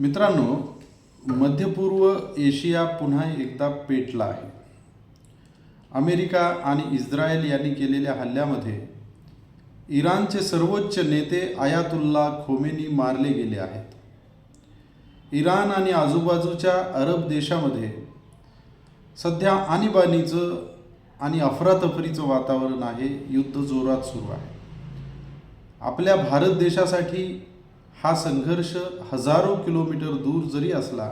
मित्रांनो, मध्यपूर्व एशिया पुन्हा एकदा पेटला आहे. अमेरिका आणि इस्रायल यांनी केलेल्या हल्ल्यामध्ये इराणचे सर्वोच्च नेते आयातुल्ला खोमेनी मारले गेले आहेत. इराण आणि आजूबाजूच्या अरब देशामध्ये सध्या आणीबाणीचं आणि अफरातफरीचं वातावरण आहे. युद्ध जोरात सुरू आहे. आपल्या भारत देशासाठी हा संघर्ष हजारो किलोमीटर दूर जरी असला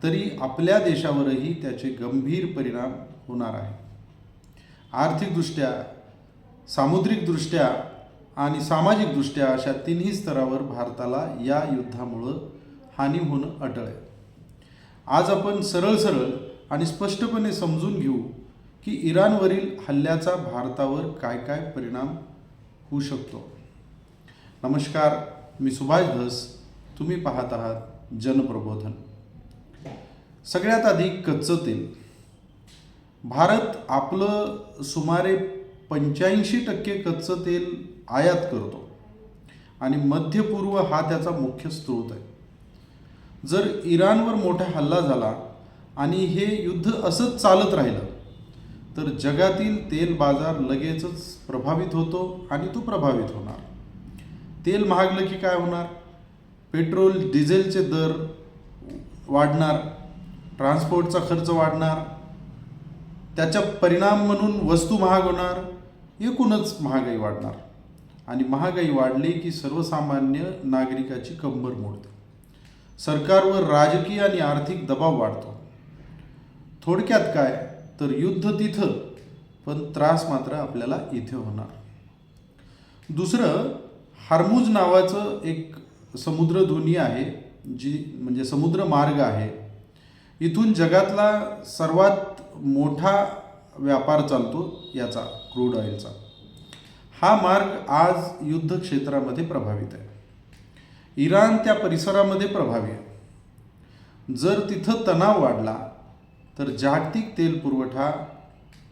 तरी आपल्या देशावरही त्याचे गंभीर परिणाम होणार आहे. आर्थिकदृष्ट्या, सामुद्रिकदृष्ट्या आणि सामाजिकदृष्ट्या अशा तिन्ही स्तरावर भारताला या युद्धामुळं हानी होणं अटळ आहे. आज आपण सरळ आणि स्पष्टपणे समजून घेऊ की इराणवरील हल्ल्याचा भारतावर काय काय परिणाम होऊ शकतो. नमस्कार, मी सुभाष धस. तुम्ही पाहत आहात जनप्रबोधन. सगळ्यात आधी कच्चं तेल. भारत आपलं सुमारे 85% कच्चं तेल आयात करतो आणि मध्य पूर्व हा त्याचा मुख्य स्रोत आहे. जर इराणवर मोठा हल्ला झाला आणि हे युद्ध असंच चालत राहिलं तर जगातील तेल बाजार लगेचच प्रभावित होतो आणि तो प्रभावित होणार. तेल महागलं की काय होणार? पेट्रोल डिझेलचे दर वाढणार, ट्रान्सपोर्टचा खर्च वाढणार, त्याचा परिणाम म्हणून वस्तू महाग होणार, एकूणच महागाई वाढणार. आणि महागाई वाढली की सर्वसामान्य नागरिकाची कंबर मोडते. सरकारवर राजकीय आणि आर्थिक दबाव वाढतो. थोडक्यात काय तर युद्ध तिथं, पण त्रास मात्र आपल्याला इथे होणार. दुसरं, हार्मुज नावाचं एक समुद्रधुनी आहे, जी म्हणजे समुद्र मार्ग आहे. इथून जगातला सर्वात मोठा व्यापार चालतो याचा, क्रूड ऑइलचा. हा मार्ग आज युद्ध क्षेत्रामध्ये प्रभावित आहे. इराण त्या परिसरामध्ये प्रभावी आहे. जर तिथं तणाव वाढला तर जागतिक तेल पुरवठा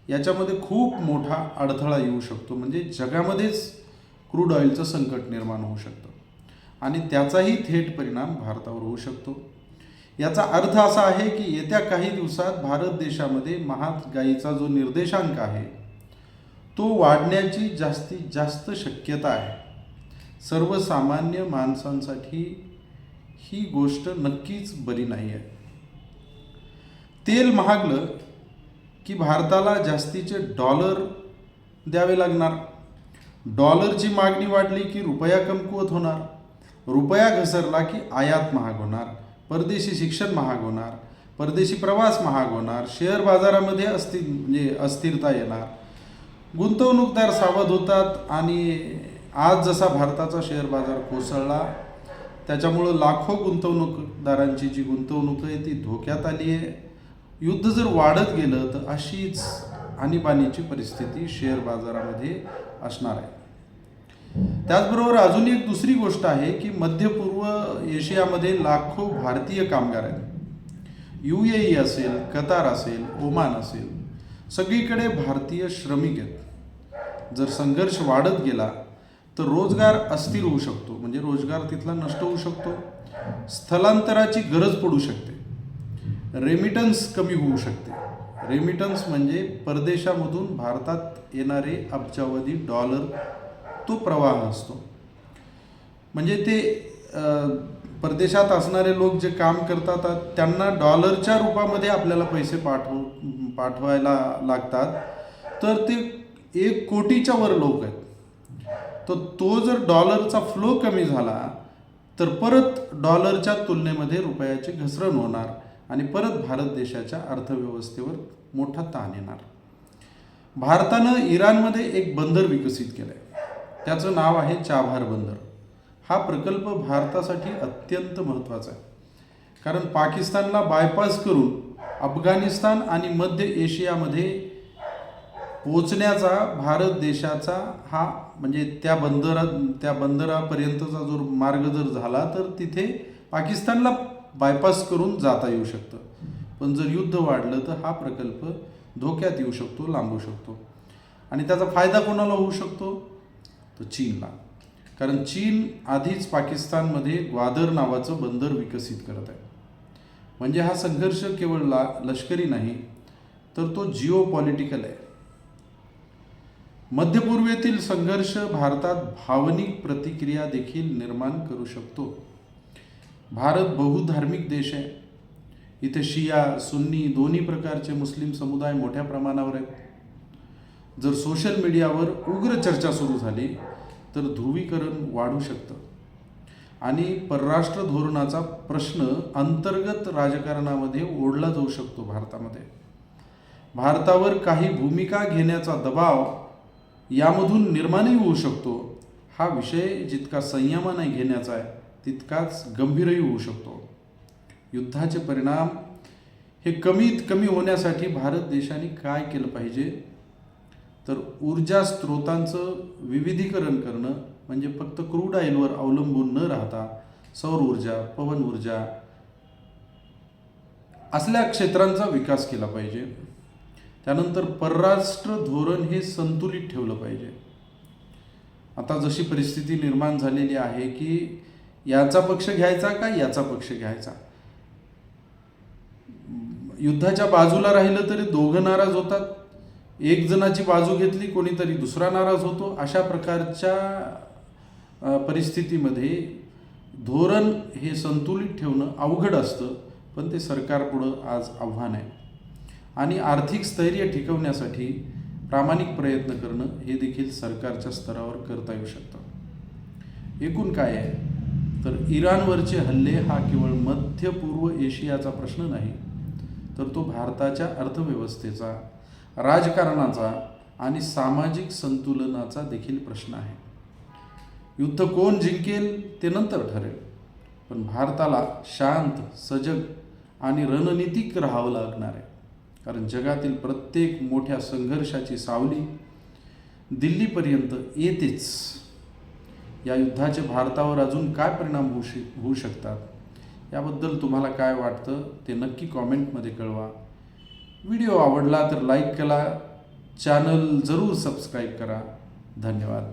याच्यामध्ये खूप मोठा अडथळा येऊ शकतो. म्हणजे जगामध्येच क्रूड ऑइलचं संकट निर्माण होऊ शकतं आणि त्याचाही थेट परिणाम भारतावर होऊ शकतो. याचा अर्थ असा आहे की येत्या काही दिवसात भारत देशामध्ये महागाईचा जो निर्देशांक आहे तो वाढण्याची जास्तीत जास्त शक्यता आहे. सर्वसामान्य माणसांसाठी ही गोष्ट नक्कीच बरी नाही आहे. तेल महागलं की भारताला जास्तीचे डॉलर द्यावे लागणार. डॉलरची मागणी वाढली की रुपया कमकुवत होणार. रुपया घसरला की आयात महाग होणार, परदेशी शिक्षण महाग होणार, परदेशी प्रवास महाग होणार, शेअर बाजारामध्ये अस्थिरता येणार. गुंतवणूकदार सावध होतात आणि आज जसा भारताचा शेअर बाजार कोसळला त्याच्यामुळं लाखो गुंतवणूकदारांची जी गुंतवणूक आहे ती धोक्यात आली आहे. युद्ध जर वाढत गेलं तर अशीच आणीबाणीची परिस्थिती शेअर बाजारामध्ये असणार आहे. त्याचबरोबर अजून एक दुसरी गोष्ट आहे की मध्य पूर्व एशियामध्ये लाखो भारतीय कामगार आहेत. UAE असेल, कतार असेल, ओमान असेल, सगळीकडे भारतीय श्रमिक आहेत. जर संघर्ष वाढत गेला तर रोजगार अस्थिर होऊ शकतो, म्हणजे रोजगार तिथला नष्ट होऊ शकतो. स्थलांतराची गरज पडू शकते. रेमिटन्स कमी होऊ शकते. रेमिटन्स म्हणजे परदेशामधून भारतात येणारे अब्जावधी डॉलर, तो प्रवाह असतो. म्हणजे ते परदेशात असणारे लोक जे काम करतात त्यांना डॉलरच्या रूपामध्ये आपल्याला पैसे पाठवायला लागतात. तर ते 1 कोटीच्या वर लोक आहेत. तर तो जर डॉलरचा फ्लो कमी झाला तर परत डॉलरच्या तुलनेमध्ये रुपयाची घसरण होणार आणि परत भारत देशाच्या अर्थव्यवस्थेवर मोठा ताण येणार. भारतानं इराणमध्ये एक बंदर विकसित केलं आहे. त्याचं नाव आहे चाबहार बंदर. हा प्रकल्प भारतासाठी अत्यंत महत्त्वाचा आहे, कारण पाकिस्तानला बायपास करून अफगाणिस्तान आणि मध्य एशियामध्ये पोचण्याचा भारत देशाचा हा म्हणजे त्या बंदरापर्यंतचा जो मार्ग जर झाला तर तिथे पाकिस्तानला बायपास करून जाता येऊ शकतं. पण जर युद्ध वाढलं तर हा प्रकल्प धोक्यात येऊ शकतो, लांबू शकतो. आणि त्याचा फायदा कोणाला होऊ शकतो? तर चीनला. कारण चीन आधीच पाकिस्तानमध्ये ग्वादर नावाचं बंदर विकसित करत आहे. म्हणजे हा संघर्ष केवळ लष्करी नाही, तर तो जिओ पॉलिटिकल आहे. मध्य पूर्वेतील संघर्ष भारतात भावनिक प्रतिक्रिया देखील निर्माण करू शकतो. भारत बहुधार्मिक देश आहे. इथे शिया सुन्नी दोन्ही प्रकारचे मुस्लिम समुदाय मोठ्या प्रमाणावर आहेत. जर सोशल मीडियावर उग्र चर्चा सुरू झाली तर ध्रुवीकरण वाढू शकतं आणि परराष्ट्र धोरणाचा प्रश्न अंतर्गत राजकारणामध्ये ओढला जाऊ शकतो. भारतावर काही भूमिका घेण्याचा दबाव यामधून निर्माणही होऊ शकतो. हा विषय जितका संयमाने घेण्याचा आहे तितकाच गंभीरही होऊ शकतो. युद्धाचे परिणाम हे कमीत कमी होण्यासाठी भारत देशाने काय केलं पाहिजे, तर ऊर्जा स्रोतांचं विविधीकरण करणं, म्हणजे फक्त क्रूड ऑइलवर अवलंबून न राहता सौर ऊर्जा, पवन ऊर्जा असल्या क्षेत्रांचा विकास केला पाहिजे. त्यानंतर परराष्ट्र धोरण हे संतुलित ठेवलं पाहिजे. आता जशी परिस्थिती निर्माण झालेली आहे की याचा पक्ष घ्यायचा का याचा पक्ष घ्यायचा, युद्धाच्या बाजूला राहिलं तरी दोघं नाराज होतात, एक जणाची बाजू घेतली कोणीतरी दुसरा नाराज होतो. अशा प्रकारच्या परिस्थितीमध्ये धोरण हे संतुलित ठेवणं अवघड असतं, पण ते सरकारपुढं आज आव्हान आहे. आणि आर्थिक स्थैर्य टिकवण्यासाठी प्रामाणिक प्रयत्न करणं हे देखील सरकारच्या स्तरावर करता येऊ शकतं. एकूण काय आहे, तर इराणवरचे हल्ले हा केवळ मध्य पूर्व एशियाचा प्रश्न नाही, तर तो भारताच्या अर्थव्यवस्थेचा, राजकारणाचा आणि सामाजिक संतुलनाचा देखील प्रश्न आहे. युद्ध कोण जिंकेल ते नंतर ठरेल, पण भारताला शांत, सजग आणि रणनीतिक राहावं लागणार आहे. कारण जगातील प्रत्येक मोठ्या संघर्षाची सावली दिल्लीपर्यंत येतेच. या युद्धाचे भारतावर अजून काय परिणाम होऊ शकतात याबद्दल तुम्हाला काय वाटतं ते नक्की कॉमेंटमध्ये कळवा. व्हिडिओ आवडला तर लाईक करा, चॅनल जरूर सबस्क्राईब करा. धन्यवाद.